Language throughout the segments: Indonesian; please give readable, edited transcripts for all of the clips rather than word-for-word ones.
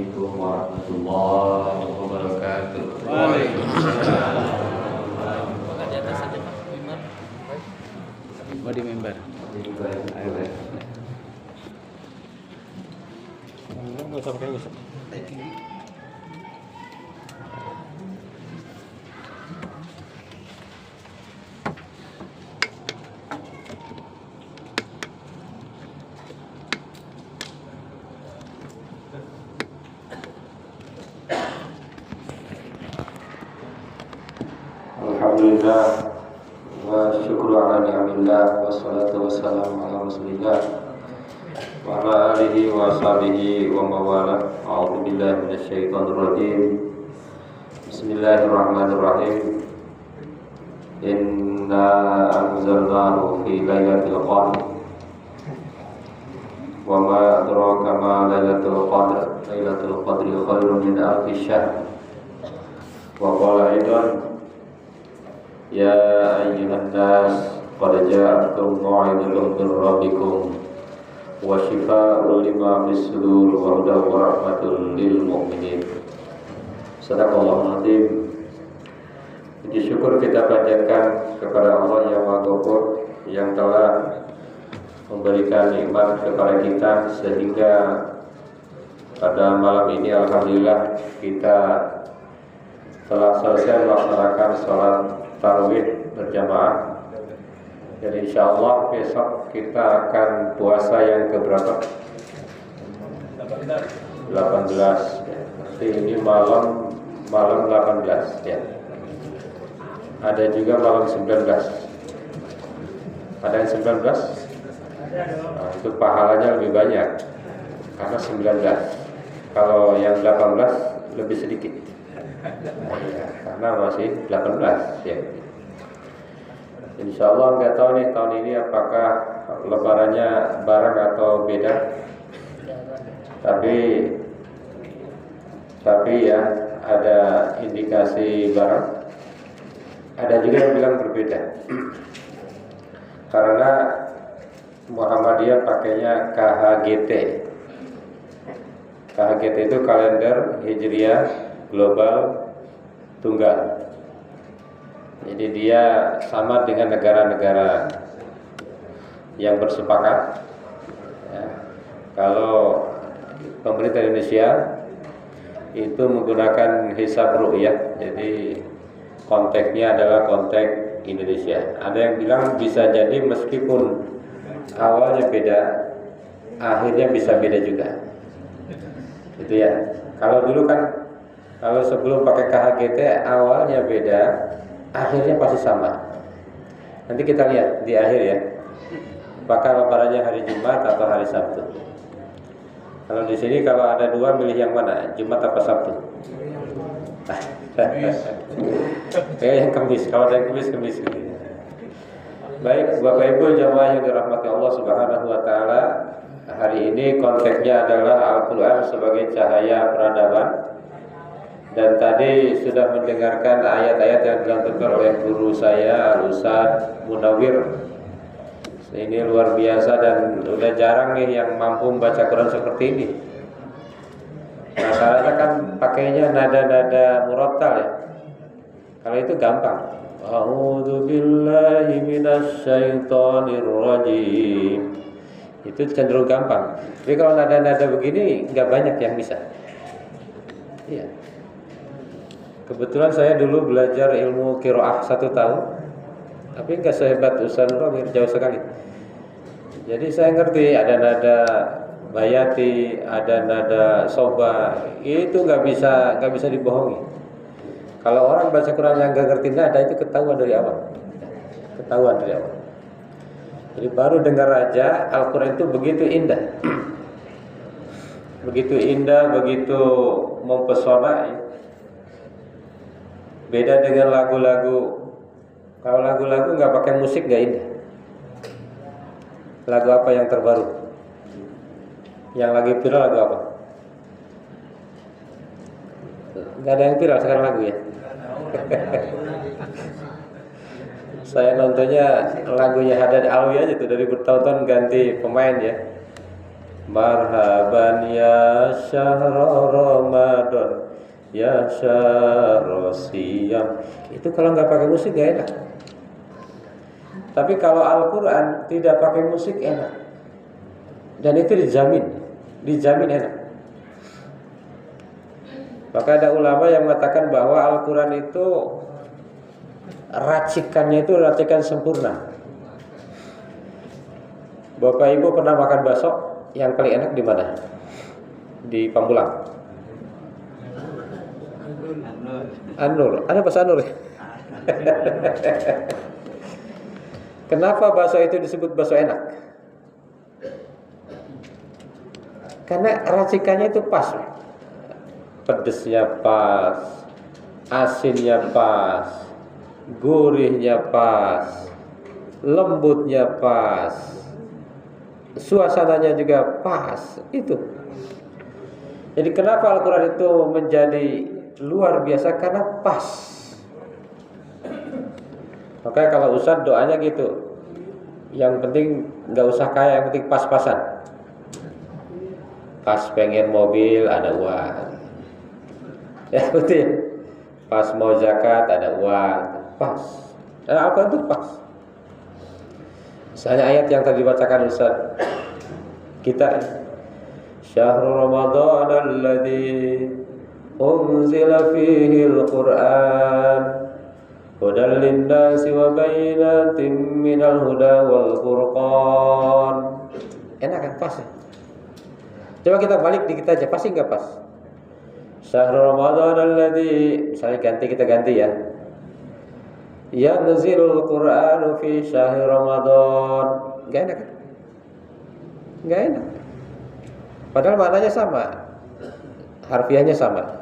Assalamualaikum warahmatullahi wabarakatuh. Waalaikumsalam. Di atas saja Pak Mimbar. Oh, di mimbar. Ayo. Enggak usah pakai usah. Alhamdulillah wa syukru ala ni'amillah wassalatu wassalamu ala rasulillah wa ala alihi wa sahbihi wa mawala. A'udzu billahi minasyaitonir rajim. Bismillahirrahmanirrahim. Inna anzalnahu fi lailatul qadr. Wa ma adraka ma lailatul qadr. Lailatul qadri khairun min alfi syahr. Wa qala aidan Ya ayyuhan nas qad ja'akum mau'izatun min rabbikum wa shifaa'un lima fis sudur wa hudan wa rahmatun lil mu'minin. Sadaqallahul azim. Puji syukur kita panjatkan kepada Allah yang Maha Ghafur yang telah memberikan nikmat kepada kita sehingga pada malam ini alhamdulillah kita telah selesai melaksanakan sholat tarawih berjamaah. Jadi insyaallah besok kita akan puasa yang keberapa? 18 ya. Berarti ini malam 18 ya. Ada juga malam 19. Ada yang 19? Nah, itu pahalanya lebih banyak karena 19. Kalau yang 18 lebih sedikit. Ya, karena masih 18 ya. Insya Allah nggak tahu nih tahun ini apakah lebarannya bareng atau beda. Tapi ya ada indikasi bareng. Ada juga yang bilang berbeda. Karena Muhammadiyah pakainya KHGT. KHGT itu kalender Hijriah global tunggal. Jadi dia sama dengan negara-negara yang bersepakat ya. Kalau pemerintah Indonesia itu menggunakan hisab ru'yah, jadi konteksnya adalah konteks Indonesia. Ada yang bilang bisa jadi meskipun awalnya beda, akhirnya bisa beda juga. Gitu ya. Kalau dulu kan kalau sebelum pakai KHGT awalnya beda, akhirnya pasti sama. Nanti kita lihat di akhir ya, apakah lebarannya hari Jumat atau hari Sabtu. Kalau di sini kalau ada dua milih yang mana, Jumat apa Sabtu? Yang Kamis. Kalau ada yang Kamis. Baik, Bapak Ibu jamaah yang dirahmati Allah Subhanahu Wa Taala, hari ini konteksnya adalah Al-Quran sebagai cahaya peradaban. Dan tadi sudah mendengarkan ayat-ayat yang dilantunkan oleh guru saya Al-Ustaz Munawir. Ini luar biasa dan udah jarang nih yang mampu membaca Quran seperti ini. Masalahnya kan pakainya nada-nada murattal ya. Kalau itu gampang. A'udzu billahi minasy syaithanir rajim. Itu cenderung gampang. Tapi kalau nada-nada begini nggak banyak yang bisa. Iya. Kebetulan saya dulu belajar ilmu qiraah 1 tahun, tapi nggak sehebat Ustaz Romir, jauh sekali. Jadi saya ngerti ada nada bayati, ada nada soba, itu nggak bisa dibohongi. Kalau orang baca Quran yang nggak ngerti nada itu ketahuan dari awal. Jadi baru dengar aja Al-Quran itu begitu indah, begitu mempesona. Beda dengan lagu-lagu. Kalau lagu-lagu nggak pakai musik nggak indah. Lagu apa yang terbaru? Yang lagi viral lagu apa? Nggak ada yang viral sekarang lagu ya. Saya nontonnya lagunya Haddad Alwi aja tuh, dari bertahun-tahun ganti pemain ya. Marhaban ya syahr Ramadan, ya syahr siyam. Itu kalau nggak pakai musik gak enak. Tapi kalau Al-Quran tidak pakai musik enak. Dan itu dijamin enak. Maka ada ulama yang mengatakan bahwa Al-Quran itu racikannya itu racikan sempurna. Bapak Ibu pernah makan bakso yang paling enak di mana? Di Pamulang. Anur. Ada bahasa Anur ya? Kenapa bakso itu disebut bakso enak? Karena racikannya itu pas. Pedesnya pas, asinnya pas, gurihnya pas, lembutnya pas, suasananya juga pas. Itu. Jadi kenapa Al-Quran itu menjadi luar biasa? Karena pas. Makanya kalau Ustadz doanya gitu, yang penting gak usah kaya, yang penting pas-pasan. Pas pengen mobil ada uang, ya betul. Pas mau zakat ada uang, pas. Nah, Al-Quran itu pas. Misalnya ayat yang tadi dibacakan Ustaz kita, Syahrul Ramadan alladzi unzila fihi al-Qur'an hudan lin-nasi wa bayyinatin minal huda wal furqan. Enak kan, pas ya? Coba kita balik dikit aja, pasti nggak pas? Syahrul Ramadan alladzi, misalnya kita ganti ya. Yanzilul Qur'anu fi syahri Ramadan. Nggak enak kan? Nggak enak. Padahal maknanya sama, harfiahnya sama.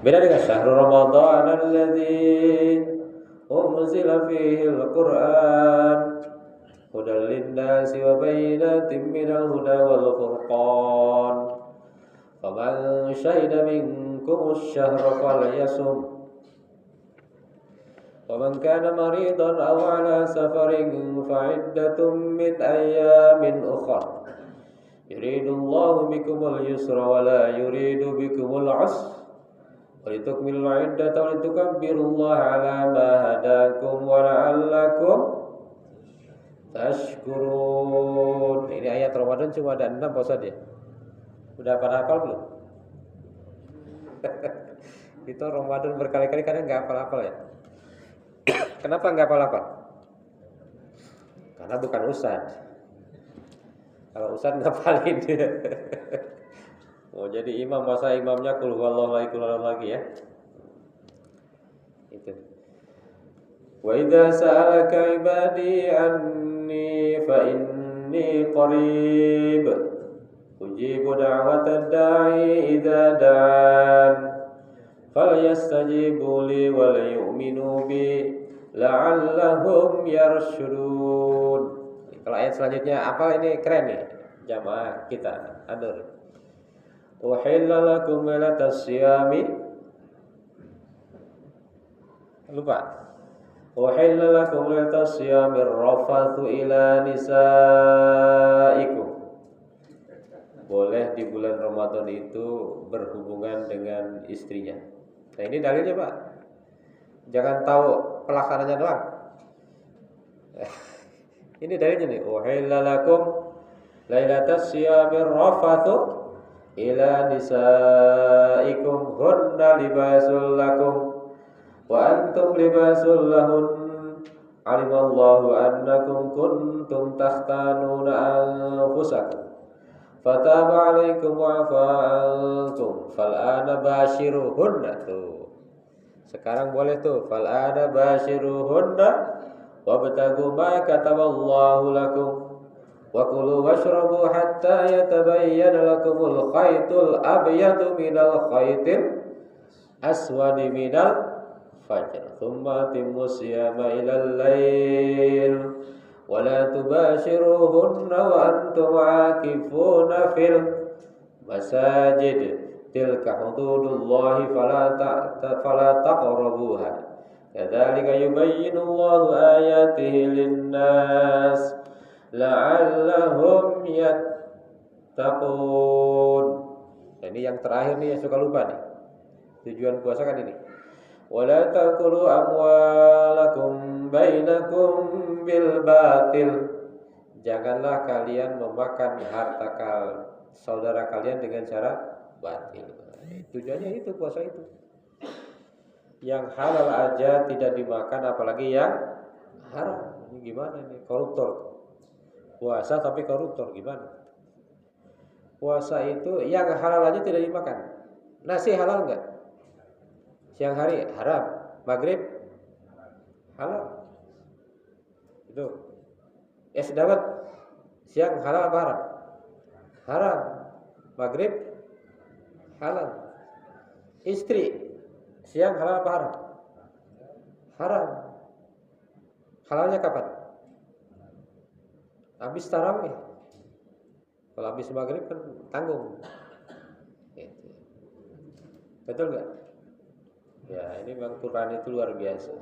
Beda dengan syahrul Ramadan alladzi unzila fihi al-Qur'an hudan lin-nasi wa bayyinatin minal huda wal furqan. Faman syahida minkum asy-syahra falyasum. Waman kana maridan aw ala safarin fa'iddatun min ayyamin ukhra. Yuridullahu bikumul yusra wa la yuridu bikumul 'usra. Wa litukmilul 'iddata wa litukabbirullaha 'ala ma hadakum wa la'allakum tashkurun. Ini ayat Ramadan cuma ada 6 Pak Ustaz ya. Udah pada hafal belum? Itu Ramadan berkali-kali kadang enggak hafal-hafal ya. Kenapa enggak hafal-hafal? Karena bukan Ustaz. Kalau Ustaz ngapalin dia. Oh, jadi imam, masa imamnya qul huwallahu lagi ya. Itu. Wa idza sa'alaka ibadi anni fa inni qarib ujibu da'watad da'i idza da'an falyastajibu li wal yu'minu bi la'allahum yarshudun. Kalau ayat selanjutnya apa ini keren nih jamaah kita. Adur. Uhilla lakum lailatas siyami. Lupa. Uhilla lakum lailatas siyami rafathu ila nisaikum. Boleh di bulan Ramadan itu berhubungan dengan istrinya. Nah ini dalilnya Pak. Jangan tahu pelaksananya doang. Ini dalilnya nih. Uhilla lakum lailatas siyamir rafathu ila nisaikum hunna libasul lakum wa antum libasul lahun. Alimallahu annakum kuntum takhtanuna anfusakum fataba alaikum wa fa'antum fal'ana bashiruhunna. Tuh sekarang boleh tuh fal'ana bashiruhunna wabtagu ma kataballahu lakum wa kulu washrabu hatta yatabayyana lakumul khaytul abyadu minal khaytil aswadi minal fajr thumma atimmu siyama ilal lail wa la tubashiruhunna wa antum aakifuna fil masajid tilka hududullahi fala taqrabuha kadzalika yubayyinullahu ayatihi lin-nas la'allahum tattaqun. Nah, ini yang terakhir nih yang suka lupa nih. Tujuan puasa kan ini. Wala taqulu amwalakum bainakum bil batil. Janganlah kalian memakan harta saudara kalian dengan cara batil. Tujuannya itu puasa itu. Yang halal aja tidak dimakan, apalagi yang haram. Ini gimana ini? Koruptor. Puasa tapi koruptor gimana? Puasa itu yang halal aja tidak dimakan. Nasi halal enggak? Siang hari haram, maghrib halal. Itu. Es dawet siang halal apa haram? Haram. Maghrib halal. Istri siang halal apa haram? Haram. Halalnya kapan? Habis tarawih. Kalau habis maghrib kan tanggung. Gitu. Betul nggak? Ya, ini memang Quran itu luar biasa.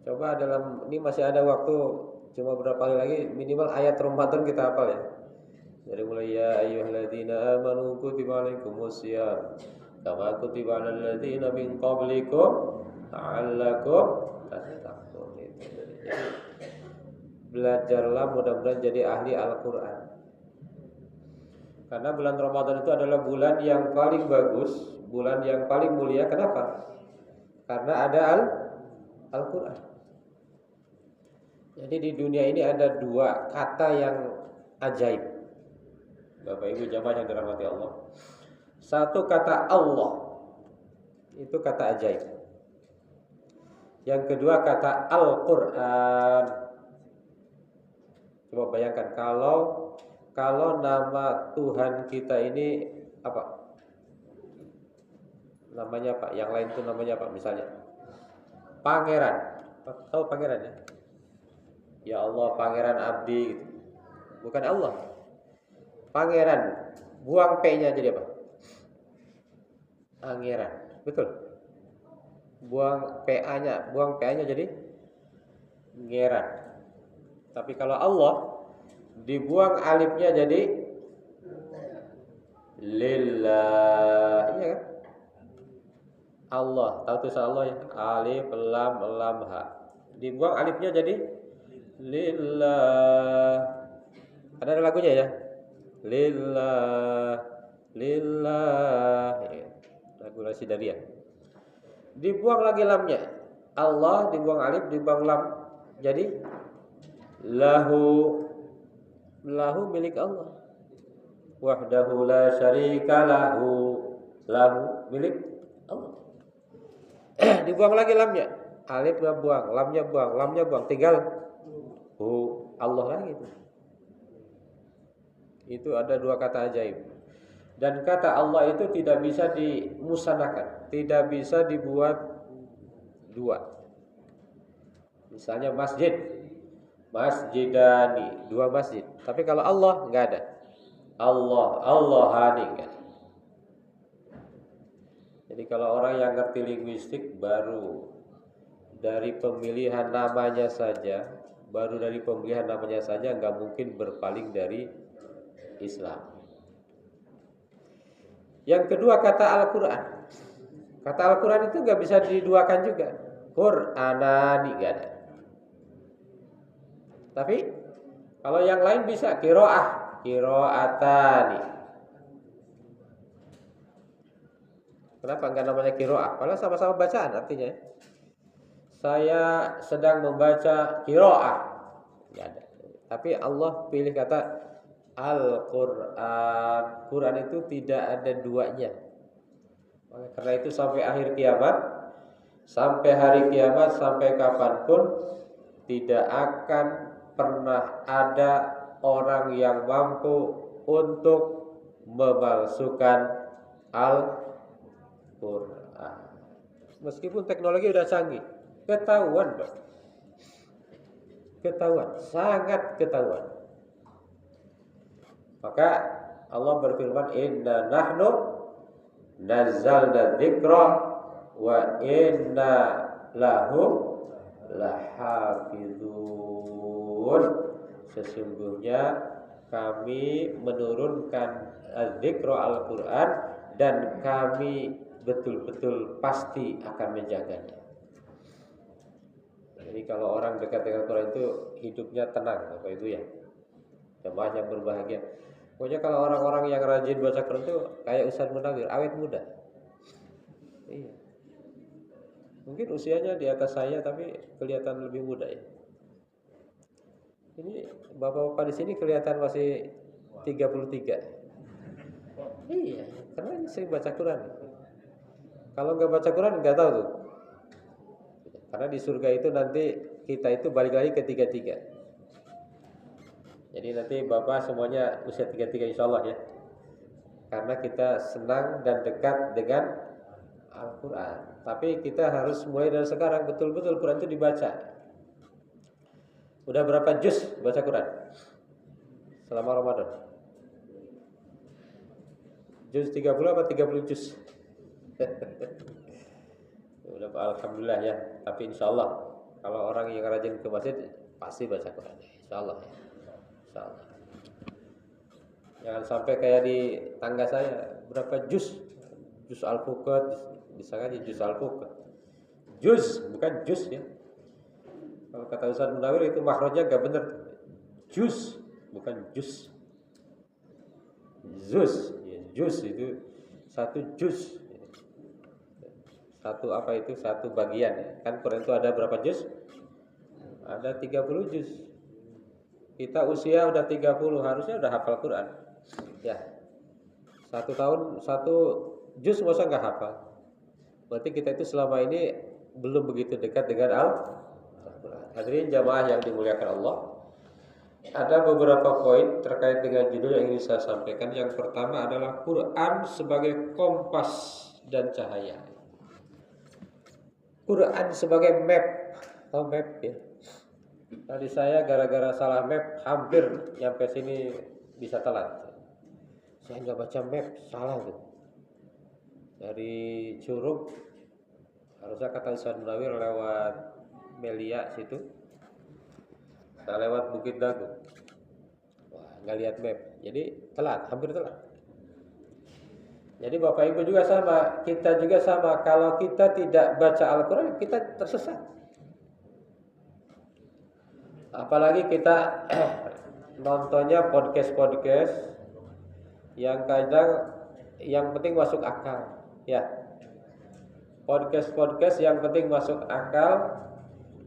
Coba ini masih ada waktu, cuma berapa kali lagi, minimal ayat Ramadan kita hafal ya. Dari mulai ya ayyuhalladzina amanu kutiba alaikumusiyam kama kutiba alal ladzina min qablikum la'allakum tattaqun. Belajarlah mudah-mudahan jadi ahli Al-Quran. Karena bulan Ramadan itu adalah bulan yang paling bagus, bulan yang paling mulia. Kenapa? Karena ada Al-Quran. Jadi di dunia ini ada dua kata yang ajaib. Bapak Ibu jamaah yang dirahmati Allah. Satu kata Allah, itu kata ajaib. Yang kedua kata Al-Quran. Coba bayangkan kalau nama Tuhan kita ini apa? Namanya apa? Yang lain itu namanya apa? Misalnya Pangeran. Tahu Pangeran ya? Ya Allah Pangeran Abdi gitu. Bukan Allah. Pangeran. Buang P-nya jadi apa? Pangeran. Betul. Buang PA-nya jadi Ngeran. Tapi kalau Allah dibuang alifnya jadi Lillah. Iya kan? Allah, tahu tulisan Allah ya? Alif lam ha. Dibuang alifnya jadi Lillah. Ada lagunya ya? Lillah. Lagu Rasidaria. Dibuang lagi lamnya. Allah dibuang alif, dibuang lam. Jadi lahu milik Allah. Wahdahu la syarika lahu milik Allah. Dibuang lagi lamnya. Alifnya buang, lamnya buang, tinggal Allah lagi itu. Itu ada dua kata ajaib. Dan kata Allah itu tidak bisa dimusanakan, tidak bisa dibuat dua. Misalnya masjidani, dua masjid. Tapi kalau Allah enggak ada. Allahani enggak. Jadi kalau orang yang ngerti linguistik baru dari pemilihan namanya saja enggak mungkin berpaling dari Islam. Yang kedua kata Al-Quran. Kata Al-Quran itu enggak bisa diduakan juga. Qur'anani enggak ada. Tapi kalau yang lain bisa qiraatani. Kenapa enggak namanya qiraah? Padahal sama-sama bacaan artinya. Saya sedang membaca qiraah. Enggak ada. Tapi Allah pilih kata Al-Quran. Quran itu tidak ada duanya. Karena itu sampai akhir kiamat, sampai hari kiamat, sampai kapanpun tidak akan pernah ada orang yang mampu untuk memalsukan Al-Quran. Meskipun teknologi sudah canggih, ketahuan, Pak. Sangat ketahuan. Maka Allah berfirman, Inna nahnu nazzalna dzikra wa inna lahu lahafizun. Sesungguhnya kami menurunkan dzikra Al-Quran dan kami betul-betul pasti akan menjaganya. Jadi kalau orang dekat dengan Quran itu hidupnya tenang, apa itu ya? Jemaah yang berbahagia. Pokoknya kalau orang-orang yang rajin baca Quran itu kayak Ustaz Munawir, awet muda. Iya. Mungkin usianya di atas saya tapi kelihatan lebih muda ya. Ini bapak-bapak di sini kelihatan masih 33. Iya, karena ini sering baca Quran. Kalau nggak baca Quran nggak tahu tuh. Karena di surga itu nanti kita itu balik lagi ke 33. Jadi nanti bapak semuanya usia 33 insya Allah ya. Karena kita senang dan dekat dengan Al-Quran. Tapi kita harus mulai dari sekarang betul-betul Quran itu dibaca. Udah berapa juz baca Quran selama Ramadan? Juz 30 apa 30 juz? Udah alhamdulillah ya. Tapi insya Allah kalau orang yang rajin ke masjid pasti baca Quran. Insya Allah ya. Insya Allah. Jangan sampai kayak di tangga saya berapa juz? Juz Al-Fuqat, disangka juz Al-Fuqat. Juz bukan juz ya. Kalau kata Ustaz Munawir itu makhrajnya enggak benar. Juz bukan juz. Juz, ya, juz itu satu juz. Satu apa itu? Satu bagian. Kan Quran itu ada berapa juz? Ada 30 juz. Kita usia udah 30, harusnya udah hafal Quran. Ya. 1 tahun 1 juz masa enggak hafal? Berarti kita itu selama ini belum begitu dekat dengan Al-Quran. Hadirin jamaah yang dimuliakan Allah, ada beberapa poin terkait dengan judul yang ingin saya sampaikan. Yang pertama adalah Quran sebagai kompas dan cahaya. Quran sebagai map. Tahu map ya? Tadi saya gara-gara salah map hampir nyampe sini bisa telat. Saya nggak baca map, salah tuh. Dari Curug harusnya kata Ustaz Munawir lewat Melia situ. Saya lewat Bukit Dago. Wah, nggak lihat map. Jadi telat, hampir telat. Jadi Bapak Ibu juga sama, kita juga sama. Kalau kita tidak baca Al-Quran, kita tersesat. Apalagi kita nontonnya podcast-podcast yang kadang yang penting masuk akal. Ya, podcast-podcast yang penting masuk akal.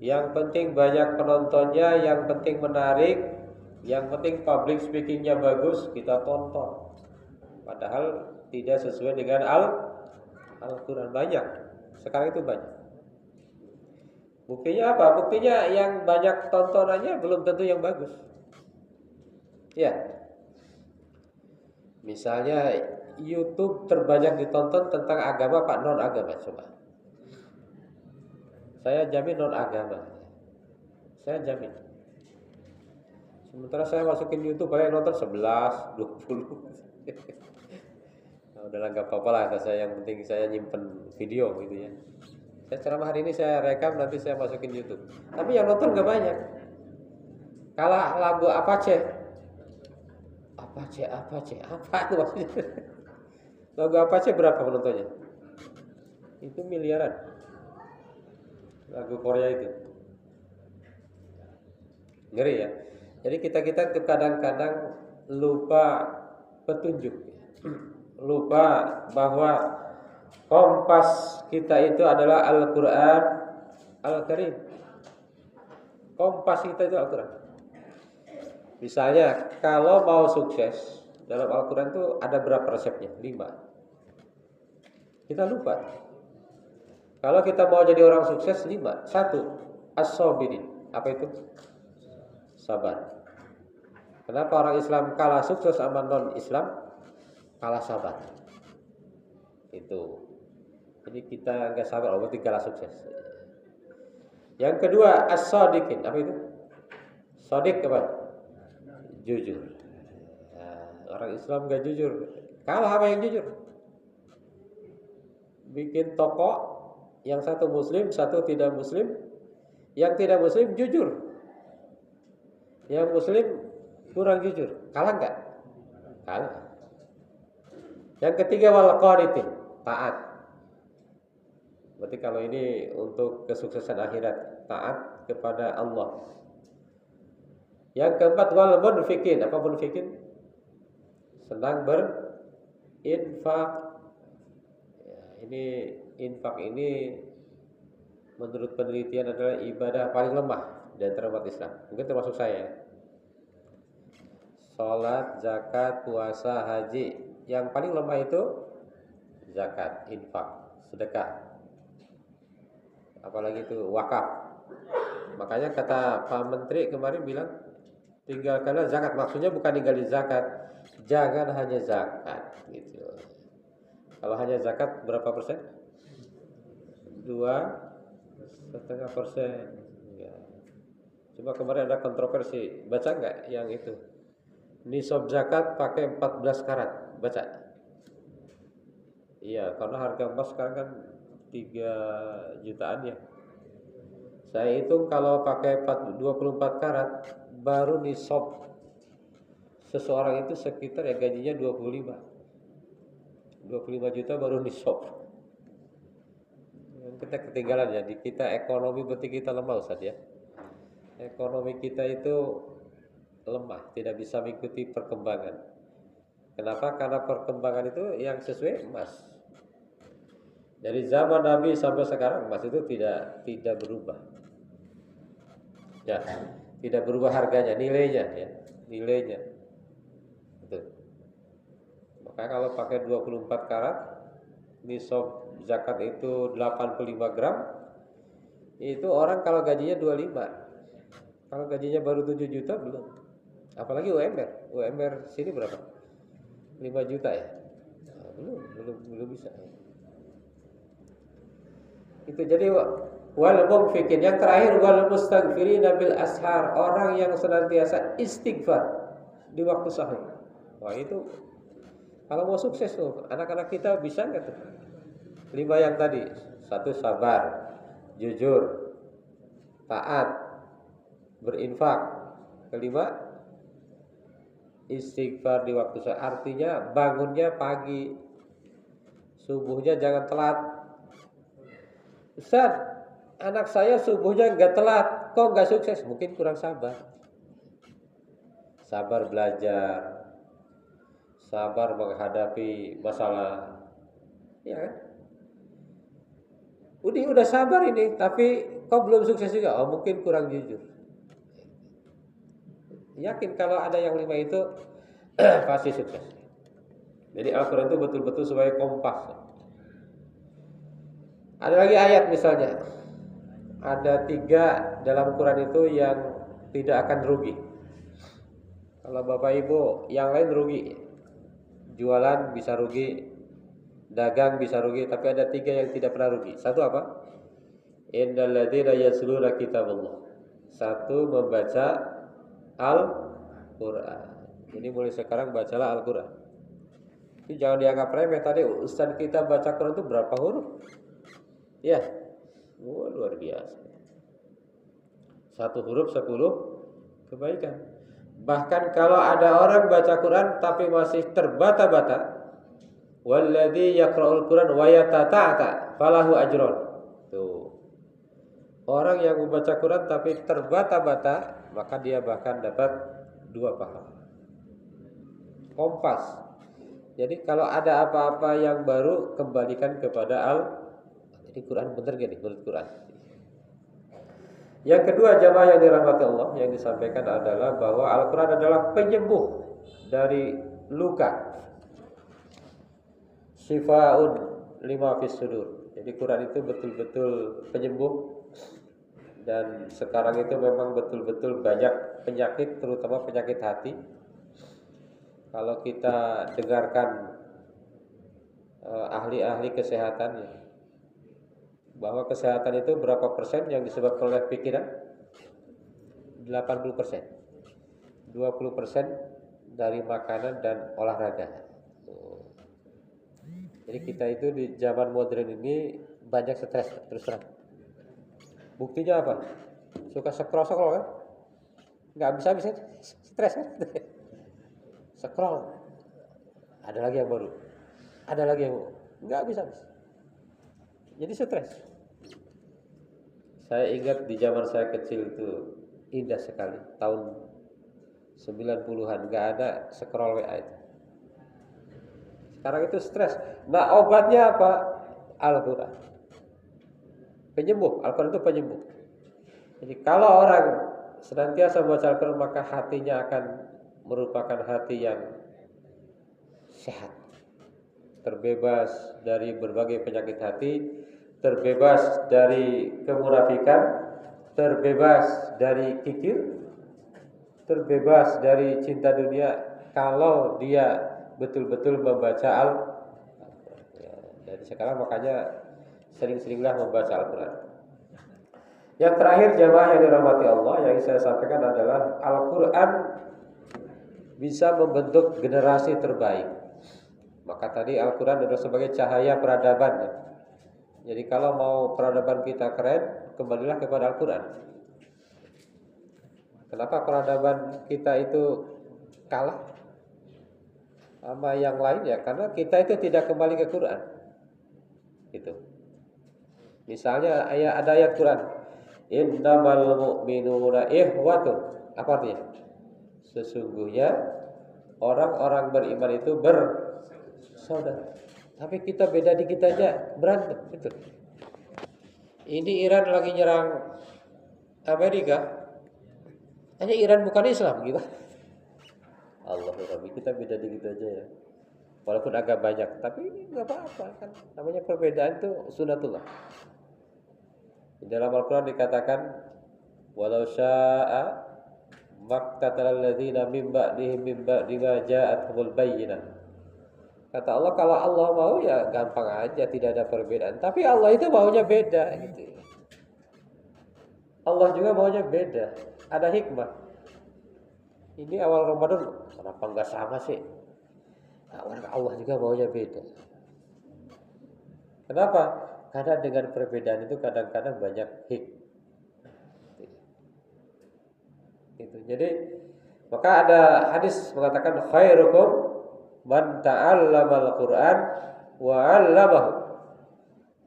Yang penting banyak penontonnya, yang penting menarik, yang penting public speakingnya bagus, kita tonton. Padahal tidak sesuai dengan Al-Quran banyak. Sekarang itu banyak. Buktinya apa? Buktinya yang banyak tontonannya belum tentu yang bagus. Ya. Misalnya YouTube terbanyak ditonton tentang agama apa non agama coba. Saya jamin non agama. Saya jamin. Sementara saya masukin YouTube paling nonton 11, 20. Nah, udahlah enggak apa-apa lah kata saya, yang penting saya nyimpen video gitu ya. Saya ceramah hari ini saya rekam, nanti saya masukin YouTube. Tapi yang nonton enggak banyak. Kalah lagu Apache. Apache apa itu maksudnya? Lagu Apache berapa penontonnya? Itu miliaran. Lagu Korea itu ngeri ya. Jadi kita tuh kadang-kadang lupa petunjuk, lupa bahwa kompas kita itu adalah Al-Quran Al-Karim. Kompas kita itu Al-Quran. Misalnya kalau mau sukses dalam Al-Quran itu ada berapa resepnya? 5. Kita lupa. Kalau kita mau jadi orang sukses 5. 1. As-sabirin. Apa itu? Sabar. Kenapa orang Islam kalah sukses sama non-Islam? Kalah sabar. Itu. Jadi kita enggak sabar, berarti kalah sukses. Yang kedua, as-sadiqin. Apa itu? Sadiq apa? Jujur. Nah, orang Islam enggak jujur. Kalah apa yang jujur? Bikin toko yang satu muslim, satu tidak muslim. Yang tidak muslim jujur. Yang muslim kurang jujur. Kalah enggak? Kalah. Yang ketiga wal qanitin, taat. Berarti kalau ini untuk kesuksesan akhirat, taat kepada Allah. Yang keempat wal munfiqin, apa munfiqin? Senang berinfak. Ya, ini infak ini menurut penelitian adalah ibadah paling lemah di antara umat Islam. Mungkin termasuk saya. Salat, zakat, puasa, haji. Yang paling lemah itu zakat, infak, sedekah. Apalagi itu wakaf. Makanya kata Pak Menteri kemarin bilang tinggalkanlah zakat. Maksudnya bukan tinggalin zakat, jangan hanya zakat gitu. Kalau hanya zakat berapa persen? 2,5%. Ya. Cuma kemarin ada kontroversi. Baca nggak yang itu? Nisab zakat pakai 14 karat. Baca? Iya, karena harga emas sekarang kan 3 jutaan ya. Saya hitung kalau pakai 24 karat baru nisab seseorang itu sekitar ya gajinya 25 juta baru nisab. Kita ketinggalan ya, di kita ekonomi berarti kita lemah Ustaz ya. Ekonomi kita itu lemah, tidak bisa mengikuti perkembangan. Kenapa? Karena perkembangan itu yang sesuai emas. Dari zaman Nabi sampai sekarang emas itu tidak berubah. Ya, tidak berubah harganya, nilainya ya, nilainya. Betul. Maka kalau pakai 24 karat nisab zakat itu 85 gram, itu orang kalau gajinya 25, kalau gajinya baru 7 juta belum. Apalagi UMR sini berapa? 5 juta ya? Nah, belum bisa. Itu jadi wal mufikin. Yang terakhir wal mustaghfirina bil ashar, orang yang senantiasa istighfar di waktu sahur. Wah itu kalau mau sukses tuh, anak-anak kita bisa nggak tuh? 5 yang tadi. 1 sabar, jujur, taat, berinfak. Kelima istighfar di waktu sahur. Artinya bangunnya pagi, subuhnya jangan telat. Ustaz, anak saya subuhnya nggak telat, kok nggak sukses? Mungkin kurang sabar. Sabar belajar, sabar menghadapi masalah, ya kan? Udah sabar ini, tapi kok belum sukses juga? Oh mungkin kurang jujur. Yakin kalau ada yang 5 itu pasti sukses. Jadi Al-Quran itu betul-betul sebagai kompas. Ada lagi ayat misalnya, ada 3 dalam Quran itu yang tidak akan rugi. Kalau Bapak Ibu yang lain rugi, jualan bisa rugi, dagang bisa rugi, tapi ada 3 yang tidak pernah rugi. 1 apa? Innal ladzina yasluna kitaballah. 1 membaca Al-Quran. Ini mulai sekarang bacalah Al-Quran. Itu jangan dianggap remeh. Tadi Ustaz kita baca Quran itu berapa huruf? Ya, luar biasa. 1 huruf 10 kebaikan. Bahkan kalau ada orang baca Quran tapi masih terbata-bata, walladzi yaqra'ul Quran wa yatata'ata falahu ajrun. Tuh. Orang yang membaca Quran tapi terbata-bata, maka dia bahkan dapat 2 pahala. Kompas. Jadi kalau ada apa-apa yang baru, kembalikan kepada Jadi Quran benar gak nih menurut Quran? Yang kedua jamaah yang dirahmati Allah, yang disampaikan adalah bahwa Al-Quran adalah penyembuh dari luka. Syifaun lima fis sudur. Jadi Quran itu betul-betul penyembuh. Dan sekarang itu memang betul-betul banyak penyakit, terutama penyakit hati. Kalau kita dengarkan ahli-ahli kesehatan ya, bahwa kesehatan itu berapa persen yang disebabkan oleh pikiran? 80%. 20% dari makanan dan olahraga. Jadi kita itu di zaman modern ini banyak stres terus terang. Buktinya apa? Suka scroll kan? Nggak bisa Stres kan? Scroll. Ada lagi yang baru. Ada lagi yang nggak bisa habis. Jadi stres. Saya ingat di zaman saya kecil itu indah sekali. Tahun 90-an nggak ada scroll WA itu. Sekarang itu stres. Nah, obatnya apa? Al-Quran. Penyembuh. Al-Quran itu penyembuh. Jadi kalau orang senantiasa membaca Al-Quran, maka hatinya akan merupakan hati yang sehat, terbebas dari berbagai penyakit hati, terbebas dari kemunafikan, terbebas dari kikir, terbebas dari cinta dunia kalau dia betul-betul membaca Al-Quran. Ya, dari sekarang makanya sering-seringlah membaca Al-Quran. Yang terakhir jamaah yang dirahmati Allah, yang saya sampaikan adalah Al-Quran bisa membentuk generasi terbaik. Maka tadi Al-Quran adalah sebagai cahaya peradaban. Jadi kalau mau peradaban kita keren, kembalilah kepada Al-Quran. Kenapa peradaban kita itu kalah sama yang lain? Ya karena kita itu tidak kembali ke Quran. Gitu. Misalnya ada ayat Quran, innamal mu'minuna ikhwatun. Apa artinya? Sesungguhnya orang-orang beriman itu bersaudara. Tapi kita beda dikit aja berantem, gitu. Ini Iran lagi nyerang Amerika. Hanya Iran bukan Islam, gitu. Allahumma, kita beda dikit aja ya. Walaupun agak banyak, tapi nggak apa-apa kan. Namanya perbedaan itu sunatullah. Di dalam Al-Quran dikatakan, walau sya'a maqtatal ladzina min ba'dihim min ba'di ma ja'atuhumul bayyinah. Kata Allah, kalau Allah mau ya gampang aja, tidak ada perbedaan. Tapi Allah itu maunya beda gitu. Allah juga maunya beda. Ada hikmah. Ini awal Ramadan, kenapa enggak sama sih? Allah juga maunya beda. Kenapa? Karena dengan perbedaan itu kadang-kadang banyak hikmah. Gitu. Jadi maka ada hadis mengatakan khairukum man ta'allamal Qur'an wa 'allamahu.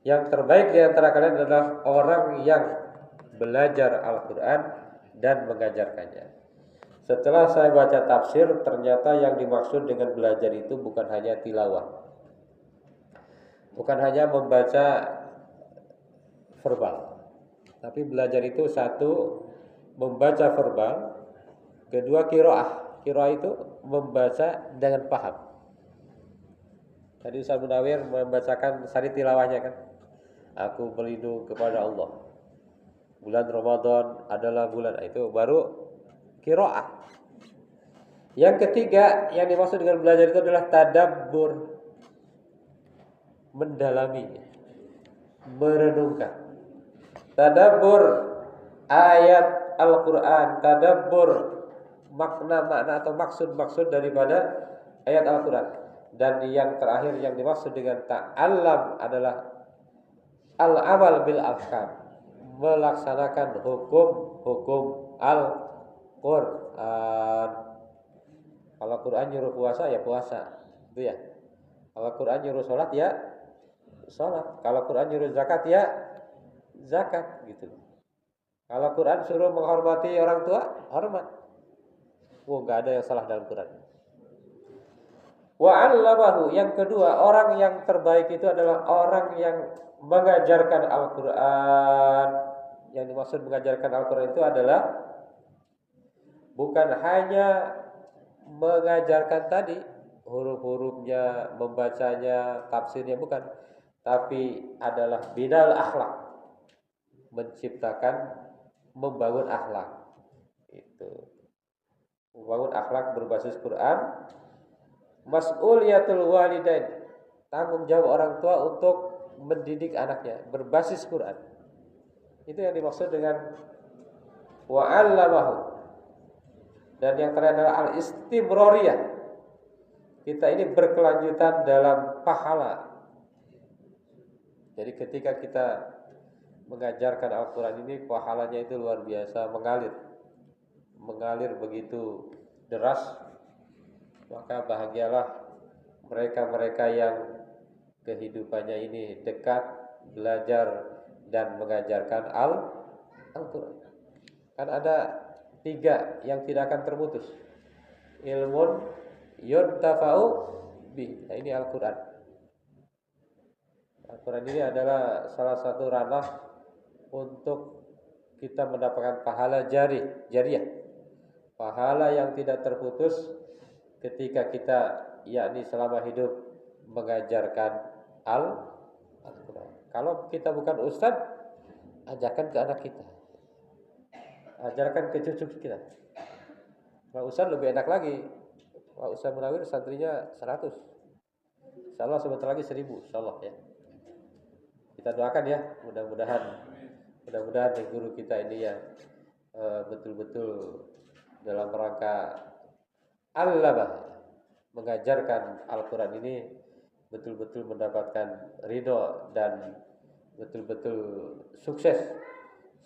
Yang terbaik di antara kalian adalah orang yang belajar Al-Qur'an dan mengajarkannya. Setelah saya baca tafsir, ternyata yang dimaksud dengan belajar itu bukan hanya tilawah. Bukan hanya membaca verbal. Tapi belajar itu satu, membaca verbal. Kedua, qiraah. Qiraah itu membaca dengan paham. Tadi Ustaz Munawir membacakan sari tilawahnya kan. Aku berlindung kepada Allah. Bulan Ramadan adalah bulan itu baru qiraah. Yang ketiga yang dimaksud dengan belajar itu adalah tadabbur, mendalami, merenungkan. Tadabbur ayat Al-Quran, tadabbur makna-makna atau maksud-maksud daripada ayat Al-Quran. Dan yang terakhir yang dimaksud dengan ta'allam adalah al-amal bil ahkam, melaksanakan hukum-hukum Al-Quran. Kalau Quran nyuruh puasa ya puasa, itu ya. Kalau Quran nyuruh sholat ya sholat. Kalau Quran nyuruh zakat ya zakat, gitu. Kalau Quran suruh menghormati orang tua, hormat. Nggak ada yang salah dalam Quran. Wa 'allamahu, yang kedua, orang yang terbaik itu adalah orang yang mengajarkan Al-Quran. Yang dimaksud mengajarkan Al-Quran itu adalah bukan hanya mengajarkan tadi huruf-hurufnya, membacanya, tafsirnya, bukan. Tapi adalah binal akhlak, menciptakan, membangun akhlak. Itu. Membangun akhlak berbasis Quran. Mas'uliyatul walidain, tanggung jawab orang tua untuk mendidik anaknya berbasis Quran. Itu yang dimaksud dengan wa 'allamahu. Dan yang terakhir adalah al-istimrariyah. Kita ini berkelanjutan dalam pahala. Jadi ketika kita mengajarkan Al-Quran ini, pahalanya itu luar biasa, mengalir begitu deras, maka bahagialah mereka-mereka yang kehidupannya ini dekat belajar dan mengajarkan Al-Quran. Kan ada 3 yang tidak akan terputus. Ilmun yuntafa'u bih. Nah, ini Al-Quran. Al-Quran ini adalah salah satu ranah untuk kita mendapatkan pahala jariah. Pahala yang tidak terputus ketika kita yakni selama hidup mengajarkan Al-Quran. Kalau kita bukan ustadz, ajarkan ke anak kita, ajarkan ke cucu kita. Kalau ustadz lebih enak lagi. Kalau Ustadz Munawir santrinya 100, insyaallah sebentar lagi 1000, insyaallah ya. Kita doakan ya, mudah-mudahan guru kita ini ya betul-betul dalam rangka Allah mengajarkan Al-Quran ini betul-betul mendapatkan ridho dan betul-betul sukses,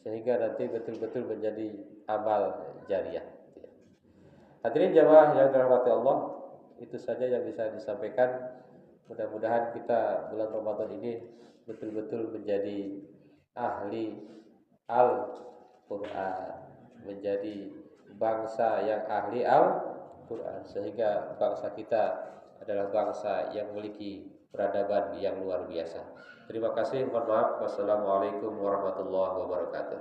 sehingga nanti betul-betul menjadi amal jariah. Hadirin jamaah yang dirahmati Allah, itu saja yang bisa disampaikan. Mudah-mudahan kita bulan Ramadan ini betul-betul menjadi ahli Al-Quran, menjadi bangsa yang ahli Al-Quran, sehingga bangsa kita adalah bangsa yang memiliki peradaban yang luar biasa. Terima kasih, mohon maaf. Wassalamualaikum warahmatullahi wabarakatuh.